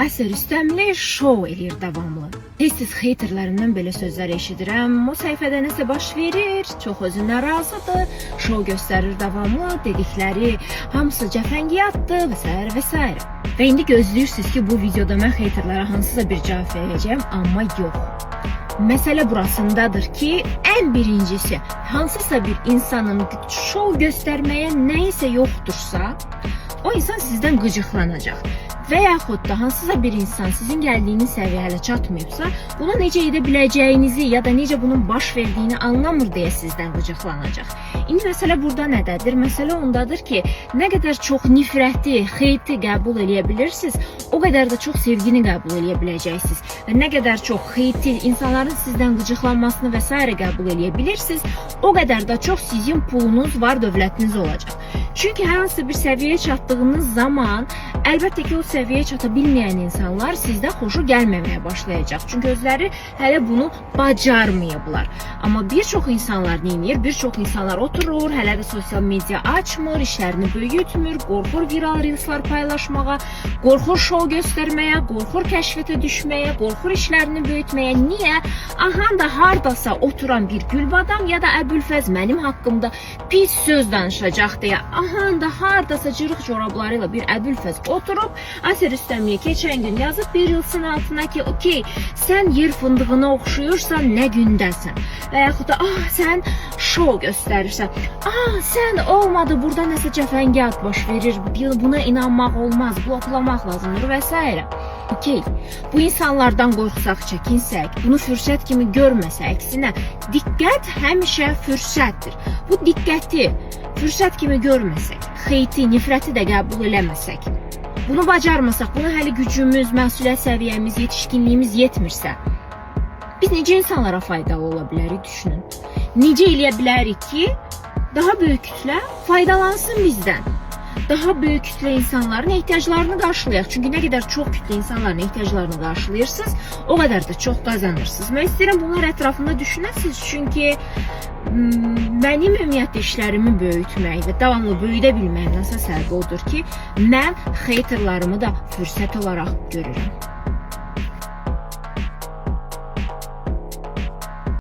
Əsər üstəmli şou eləyir davamlı. Tez-tez xeyterlərindən belə sözlər eşidirəm. O səhifədə nəsə baş verir, çox özündən razıdır, şou göstərir davamlı, dedikləri hamısı cəfəngiyatdır və s. və s. Və indi gözləyirsiniz ki, bu videoda mən xeyterlərə hansısa bir cavab verəcəm, amma yox. Məsələ burasındadır ki, ən birincisi, hansısa bir insanın şou göstərməyə nəyisə yoxdursa, o insan sizdən qıcıqlanacaq. Və yaxud da hansısa bir insan sizin gəldiyiniz səviyyə hələ çatmayıbsa, bunu necə edə biləcəyinizi ya da necə bunun baş verdiyini anlamır deyə sizdən qıcıqlanacaq. İndi məsələ burada nədədir? Məsələ ondadır ki, nə qədər çox nifrəti, xeyti qəbul edə bilirsiniz, o qədər də çox sevgini qəbul edə biləcəksiniz. Və nə qədər çox xeyti, insanların sizdən qıcıqlanmasını və s. qəbul edə bilirsiniz, o qədər də çox sizin pulunuz var, dövlətiniz olacaq. Çünki hər hansı bir səviyyəyə çatdığınız zaman, əlbəttə ki, o səviyyəyə çata bilməyən insanlar sizdə xoşu gəlməməyə başlayacaq. Çünki özləri hələ bunu bacarmayıblar. Amma bir çox insanlar neyinir? Bir çox insanlar oturur, hələ də sosial media açmır, işlərini böyütmür, qorxur viral reelslar paylaşmağa, qorxur şou göstərməyə, qorxur kəşfətə düşməyə, qorxur işlərini böyütməyə. Niyə? Ahan da hardasa oturan bir Gülbadam ya da Əbülfəz mənim haqqımda pis söz danışacaq deyə, ahan da hardasa cırıq corablarıyla bir Əbülfəz oturub, Əsər Üstəmliyə keçən gün yazıb bir reelsin altına ki, okey, sən yer fındığına oxşuyursan, nə gündəsən? Və yaxud da, sən şou göstərirsən, sən olmadı, burada nəsə cəfəngiyat baş verir, buna inanmaq olmaz, bloklamaq lazımdır və s. Okey, bu insanlardan qorxsaq, çəkinsək, bunu fürsət kimi görməsək, əksinə, diqqət həmişə fürsətdir. Bu diqqəti fürsət kimi görməsək, xeyti, nifrəti də qəbul eləməsək, bunu bacarmasaq, buna hələ gücümüz, məsuliyyət səviyyəmiz, yetişkinliyimiz yetmirsə, biz necə insanlara faydalı ola bilərik, düşünün. Necə eləyə bilərik ki, daha böyük kütlə faydalansın bizdən. Daha böyük kütlə insanların ehtiyaclarını qarşılayaq. Çünki nə qədər çox kütlə insanların ehtiyaclarını qarşılayırsınız, o qədər də çox qazanırsınız. Mən istəyirəm bunlar ətrafında düşünəsiniz. Çünki mənim ümumiyyətlə işlərimi böyütmək və davamlı böyüdə bilməyin əsas səbəbi odur ki, mən xeyterlarımı da fürsət olaraq görürəm.